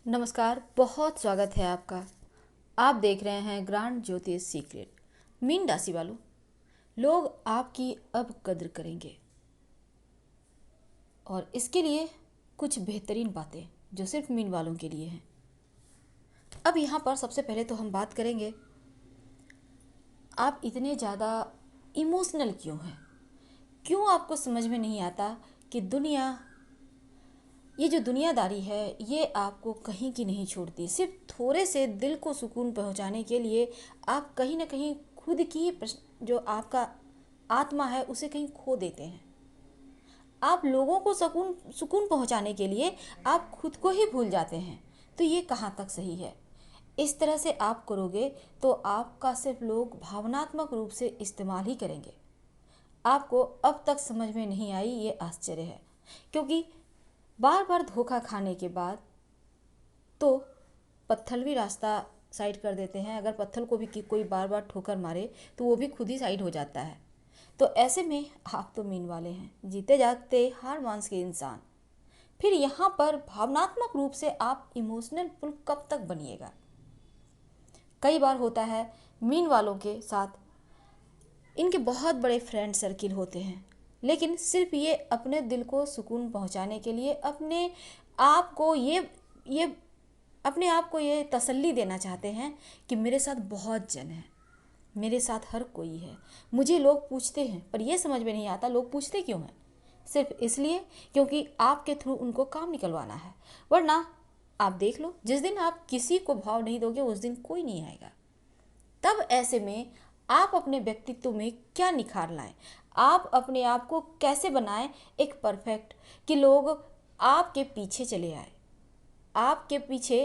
नमस्कार, बहुत स्वागत है आपका। आप देख रहे हैं ग्रांड ज्योतिष सीक्रेट। मीन राशि वालों, लोग आपकी अब कद्र करेंगे और इसके लिए कुछ बेहतरीन बातें जो सिर्फ मीन वालों के लिए हैं। अब यहाँ पर सबसे पहले तो हम बात करेंगे, आप इतने ज़्यादा इमोशनल क्यों हैं? क्यों आपको समझ में नहीं आता कि ये जो दुनियादारी है ये आपको कहीं की नहीं छोड़ती। सिर्फ थोड़े से दिल को सुकून पहुंचाने के लिए आप कहीं ना कहीं खुद की जो आपका आत्मा है उसे कहीं खो देते हैं। आप लोगों को सुकून सुकून पहुंचाने के लिए आप खुद को ही भूल जाते हैं। तो ये कहाँ तक सही है? इस तरह से आप करोगे तो आपका सिर्फ लोग भावनात्मक रूप से इस्तेमाल ही करेंगे। आपको अब तक समझ में नहीं आई ये आश्चर्य है, क्योंकि बार बार धोखा खाने के बाद तो पत्थर भी रास्ता साइड कर देते हैं। अगर पत्थर को भी कोई बार बार ठोकर मारे तो वो भी खुद ही साइड हो जाता है। तो ऐसे में आप तो मीन वाले हैं, जीते जागते हार मांस के इंसान। फिर यहाँ पर भावनात्मक रूप से आप इमोशनल पुल कब तक बनिएगा? कई बार होता है मीन वालों के साथ, इनके बहुत बड़े फ्रेंड सर्किल होते हैं, लेकिन सिर्फ ये अपने दिल को सुकून पहुंचाने के लिए आप को ये अपने आप को ये तसल्ली देना चाहते हैं कि मेरे साथ बहुत जन है, मेरे साथ हर कोई है। मुझे लोग पूछते हैं, पर ये समझ में नहीं आता लोग पूछते क्यों हैं? सिर्फ इसलिए क्योंकि आपके थ्रू उनको काम निकलवाना है। वरना आप देख लो, जिस दिन आप किसी को भाव नहीं दोगे उस दिन कोई नहीं आएगा। तब ऐसे में आप अपने व्यक्तित्व में क्या निखार लाएं? आप अपने आप को कैसे बनाएं एक परफेक्ट, कि लोग आपके पीछे चले आए। आपके पीछे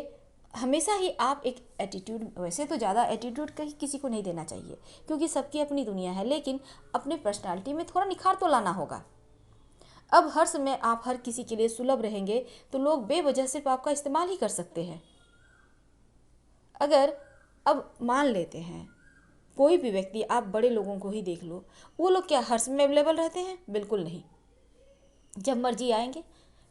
हमेशा ही आप एक एटीट्यूड, वैसे तो ज़्यादा एटीट्यूड कहीं किसी को नहीं देना चाहिए क्योंकि सबकी अपनी दुनिया है, लेकिन अपने पर्सनालिटी में थोड़ा निखार तो लाना होगा। अब हर समय आप हर किसी के लिए सुलभ रहेंगे तो लोग बेवजह सिर्फ आपका इस्तेमाल ही कर सकते हैं। अगर अब मान लेते हैं कोई भी व्यक्ति, आप बड़े लोगों को ही देख लो, वो लोग क्या हर समय अवेलेबल रहते हैं? बिल्कुल नहीं। जब मर्जी आएंगे,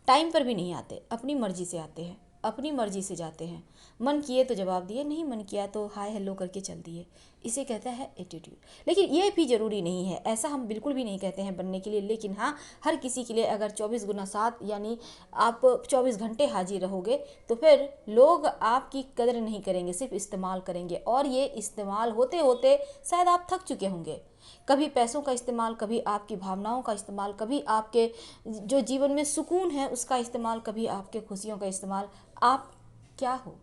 टाइम पर भी नहीं आते, अपनी मर्जी से आते हैं, अपनी मर्जी से जाते हैं। मन किए तो जवाब दिए, नहीं मन किया तो हाय हेलो करके चल दिए। इसे कहता है एटीट्यूड। लेकिन ये भी ज़रूरी नहीं है, ऐसा हम बिल्कुल भी नहीं कहते हैं बनने के लिए। लेकिन हाँ, हर किसी के लिए अगर 24x7 यानी आप 24 घंटे हाजिर रहोगे तो फिर लोग आपकी कदर नहीं करेंगे, सिर्फ इस्तेमाल करेंगे। और ये इस्तेमाल होते होते शायद आप थक चुके होंगे। कभी पैसों का इस्तेमाल, कभी आपकी भावनाओं का इस्तेमाल, कभी आपके जो जीवन में सुकून है उसका इस्तेमाल, कभी आपके खुशियों का इस्तेमाल। आप क्या हो,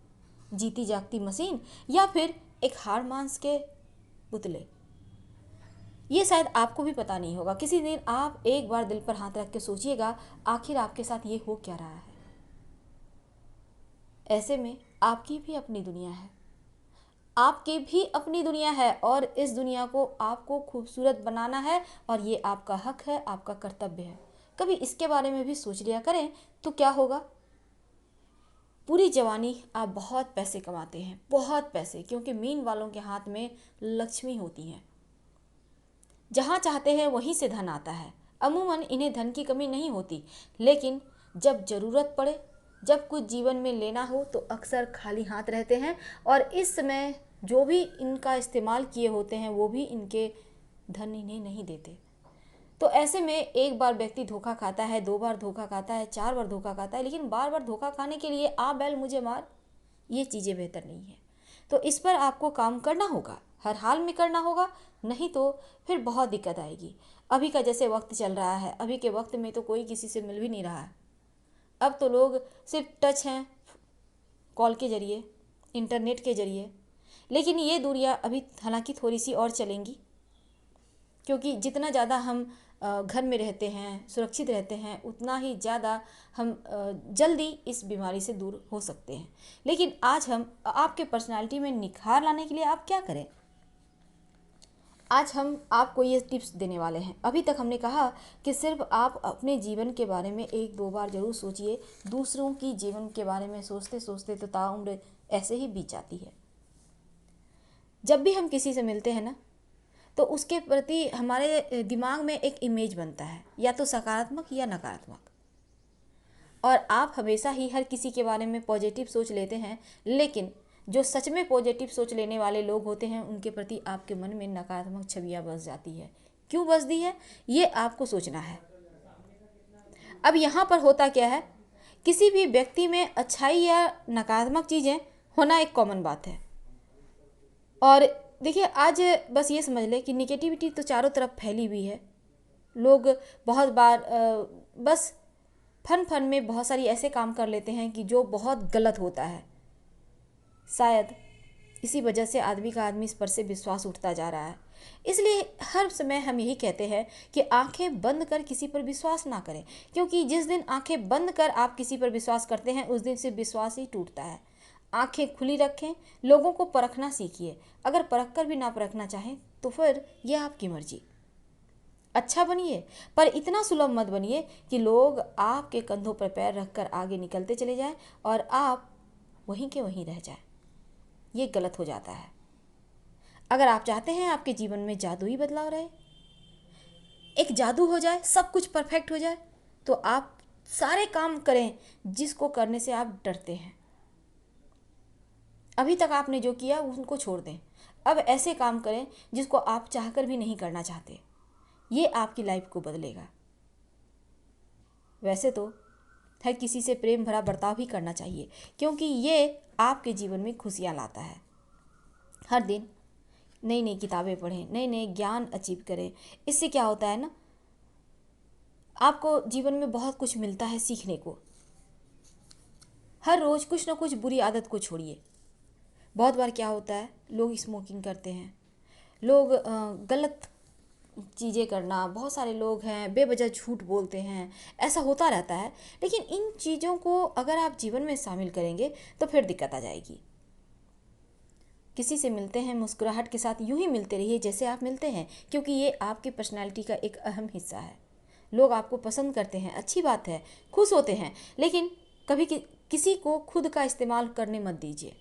जीती जागती मशीन या फिर एक हाड़ मांस के पुतले? ये शायद आपको भी पता नहीं होगा। किसी दिन आप एक बार दिल पर हाथ रख के सोचिएगा, आखिर आपके साथ ये हो क्या रहा है। ऐसे में आपकी भी अपनी दुनिया है, आपकी भी अपनी दुनिया है, और इस दुनिया को आपको खूबसूरत बनाना है और ये आपका हक है, आपका कर्तव्य है। कभी इसके बारे में भी सोच लिया करें तो क्या होगा। पूरी जवानी आप बहुत पैसे कमाते हैं, बहुत पैसे, क्योंकि मीन वालों के हाथ में लक्ष्मी होती हैं। जहाँ चाहते हैं वहीं से धन आता है। अमूमन इन्हें धन की कमी नहीं होती, लेकिन जब ज़रूरत पड़े, जब कुछ जीवन में लेना हो तो अक्सर खाली हाथ रहते हैं। और इस समय जो भी इनका इस्तेमाल किए होते हैं वो भी इनके धन इन्हें नहीं देते। तो ऐसे में एक बार व्यक्ति धोखा खाता है, 2 बार धोखा खाता है, 4 बार धोखा खाता है, लेकिन बार बार धोखा खाने के लिए आ बैल मुझे मार, ये चीज़ें बेहतर नहीं है। तो इस पर आपको काम करना होगा, हर हाल में करना होगा, नहीं तो फिर बहुत दिक्कत आएगी। अभी का जैसे वक्त चल रहा है, अभी के वक्त में तो कोई किसी से मिल भी नहीं रहा है। अब तो लोग सिर्फ टच हैं, कॉल के ज़रिए, इंटरनेट के ज़रिए। लेकिन ये दूरियां अभी हालांकि थोड़ी सी और चलेंगी, क्योंकि जितना ज़्यादा हम घर में रहते हैं, सुरक्षित रहते हैं, उतना ही ज़्यादा हम जल्दी इस बीमारी से दूर हो सकते हैं। लेकिन आज हम आपके पर्सनालिटी में निखार लाने के लिए आप क्या करें, आज हम आपको ये टिप्स देने वाले हैं। अभी तक हमने कहा कि सिर्फ आप अपने जीवन के बारे में 1-2 बार ज़रूर सोचिए। दूसरों की जीवन के बारे में सोचते सोचते तो ताउम्र ऐसे ही बीत जाती है। जब भी हम किसी से मिलते हैं ना, तो उसके प्रति हमारे दिमाग में एक इमेज बनता है, या तो सकारात्मक या नकारात्मक। और आप हमेशा ही हर किसी के बारे में पॉजिटिव सोच लेते हैं, लेकिन जो सच में पॉजिटिव सोच लेने वाले लोग होते हैं उनके प्रति आपके मन में नकारात्मक छवियाँ बस जाती है। क्यों बसती है, ये आपको सोचना है। अब यहाँ पर होता क्या है, किसी भी व्यक्ति में अच्छाई या नकारात्मक चीज़ें होना एक कॉमन बात है। और देखिए, आज बस ये समझ ले कि निगेटिविटी तो चारों तरफ फैली हुई है। लोग बहुत बार बस फन में बहुत सारी ऐसे काम कर लेते हैं कि जो बहुत गलत होता है। शायद इसी वजह से आदमी का आदमी पर से विश्वास उठता जा रहा है। इसलिए हर समय हम यही कहते हैं कि आंखें बंद कर किसी पर विश्वास ना करें, क्योंकि जिस दिन आंखें बंद कर आप किसी पर विश्वास करते हैं उस दिन से विश्वास ही टूटता है। आंखें खुली रखें, लोगों को परखना सीखिए। अगर परख कर भी ना परखना चाहें तो फिर यह आपकी मर्जी। अच्छा बनिए, पर इतना सुलभ मत बनिए कि लोग आपके कंधों पर पैर रखकर आगे निकलते चले जाएं और आप वहीं के वहीं रह जाएं। ये गलत हो जाता है। अगर आप चाहते हैं आपके जीवन में जादुई बदलाव रहे, एक जादू हो जाए, सब कुछ परफेक्ट हो जाए, तो आप सारे काम करें जिसको करने से आप डरते हैं। अभी तक आपने जो किया उनको छोड़ दें। अब ऐसे काम करें जिसको आप चाहकर भी नहीं करना चाहते। ये आपकी लाइफ को बदलेगा। वैसे तो हर किसी से प्रेम भरा बर्ताव भी करना चाहिए, क्योंकि ये आपके जीवन में खुशियाँ लाता है। हर दिन नई नई किताबें पढ़ें, नए नए ज्ञान अचीव करें। इससे क्या होता है ना, आपको जीवन में बहुत कुछ मिलता है सीखने को। हर रोज़ कुछ ना कुछ बुरी आदत को छोड़िए। बहुत बार क्या होता है, लोग स्मोकिंग करते हैं, लोग गलत चीज़ें करना, बहुत सारे लोग हैं बेवजह झूठ बोलते हैं, ऐसा होता रहता है। लेकिन इन चीज़ों को अगर आप जीवन में शामिल करेंगे तो फिर दिक्कत आ जाएगी। किसी से मिलते हैं मुस्कुराहट के साथ, यूं ही मिलते रहिए जैसे आप मिलते हैं, क्योंकि ये आपकी पर्सनैलिटी का एक अहम हिस्सा है। लोग आपको पसंद करते हैं, अच्छी बात है, खुश होते हैं, लेकिन कभी किसी को खुद का इस्तेमाल करने मत दीजिए।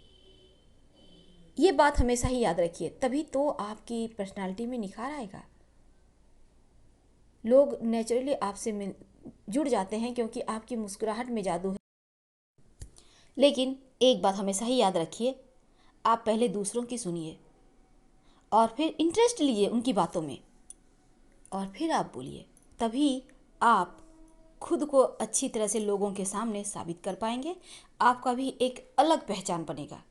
ये बात हमेशा ही याद रखिए, तभी तो आपकी पर्सनैलिटी में निखार आएगा। लोग नेचुरली आपसे जुड़ जाते हैं क्योंकि आपकी मुस्कुराहट में जादू है। लेकिन एक बात हमेशा ही याद रखिए, आप पहले दूसरों की सुनिए और फिर इंटरेस्ट लीजिए उनकी बातों में और फिर आप बोलिए। तभी आप खुद को अच्छी तरह से लोगों के सामने साबित कर पाएंगे। आपका भी एक अलग पहचान बनेगा।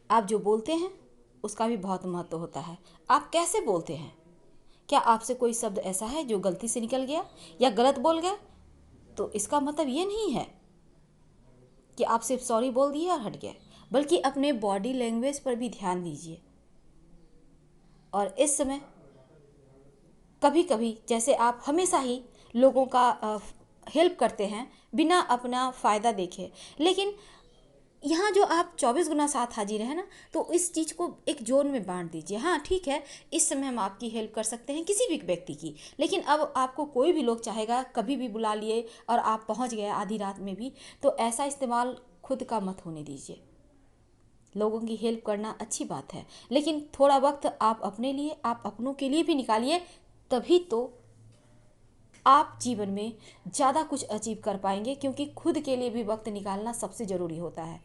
आप जो बोलते हैं उसका भी बहुत महत्व होता है। आप कैसे बोलते हैं, क्या आपसे कोई शब्द ऐसा है जो गलती से निकल गया या गलत बोल गए, तो इसका मतलब ये नहीं है कि आप सिर्फ सॉरी बोल दिए और हट गए, बल्कि अपने बॉडी लैंग्वेज पर भी ध्यान दीजिए। और इस समय कभी कभी जैसे आप हमेशा ही लोगों का हेल्प करते हैं बिना अपना फ़ायदा देखे, लेकिन यहाँ जो आप 24 गुना साथ हाजिर है ना, तो इस चीज़ को एक जोन में बांट दीजिए। हाँ ठीक है, इस समय हम आपकी हेल्प कर सकते हैं किसी भी व्यक्ति की, लेकिन अब आपको कोई भी लोग चाहेगा कभी भी बुला लिए और आप पहुँच गए आधी रात में भी, तो ऐसा इस्तेमाल खुद का मत होने दीजिए। लोगों की हेल्प करना अच्छी बात है, लेकिन थोड़ा वक्त आप अपने लिए, आप अपनों के लिए भी निकालिए, तभी तो आप जीवन में ज़्यादा कुछ अचीव कर पाएंगे, क्योंकि खुद के लिए भी वक्त निकालना सबसे ज़रूरी होता है।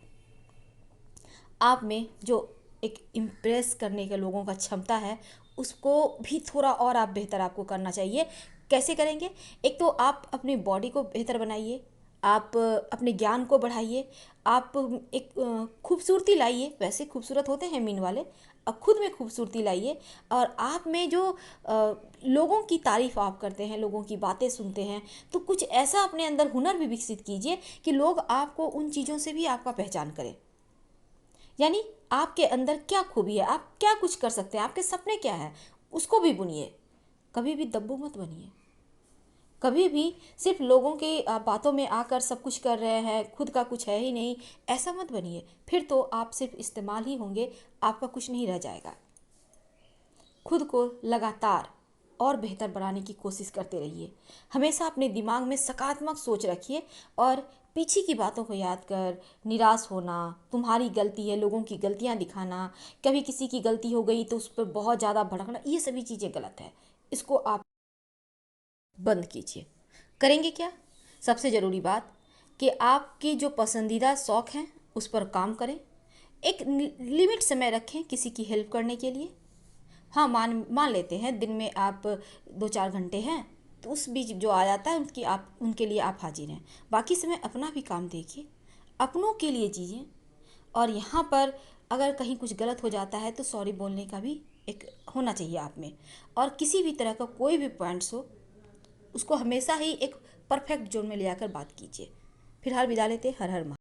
आप में जो एक इम्प्रेस करने के लोगों का क्षमता है, उसको भी थोड़ा और आप बेहतर आपको करना चाहिए। कैसे करेंगे? एक तो आप अपनी बॉडी को बेहतर बनाइए, आप अपने ज्ञान को बढ़ाइए, आप एक खूबसूरती लाइए। वैसे खूबसूरत होते हैं मीन वाले, अब खुद में खूबसूरती लाइए। और आप में जो लोगों की तारीफ़ आप करते हैं, लोगों की बातें सुनते हैं, तो कुछ ऐसा अपने अंदर हुनर भी विकसित कीजिए कि लोग आपको उन चीज़ों से भी आपका पहचान करें। यानी आपके अंदर क्या खूबी है, आप क्या कुछ कर सकते हैं, आपके सपने क्या है, उसको भी बुनिए। कभी भी दब्बू मत बनिए। कभी भी सिर्फ लोगों की बातों में आकर सब कुछ कर रहे हैं, खुद का कुछ है ही नहीं, ऐसा मत बनिए। फिर तो आप सिर्फ इस्तेमाल ही होंगे, आपका कुछ नहीं रह जाएगा। खुद को लगातार और बेहतर बनाने की कोशिश करते रहिए। हमेशा अपने दिमाग में सकारात्मक सोच रखिए और पीछे की बातों को याद कर निराश होना, तुम्हारी गलती है, लोगों की गलतियां दिखाना, कभी किसी की गलती हो गई तो उस पर बहुत ज़्यादा भड़कना, ये सभी चीज़ें गलत है। इसको आप बंद कीजिए। करेंगे क्या? सबसे ज़रूरी बात कि आपकी जो पसंदीदा शौक़ हैं उस पर काम करें। एक लिमिट समय रखें किसी की हेल्प करने के लिए। हाँ, मान मान लेते हैं दिन में आप 2-4 घंटे हैं, तो उस बीच जो आ जाता है उनके लिए आप हाजिर हैं। बाकी समय अपना भी काम देखिए, अपनों के लिए जिए। और यहाँ पर अगर कहीं कुछ गलत हो जाता है तो सॉरी बोलने का भी एक होना चाहिए आप में। और किसी भी तरह का कोई भी पॉइंट्स हो, उसको हमेशा ही एक परफेक्ट जोन में ले आकर बात कीजिए। फिलहाल विदा लेते, हर हर महादेव।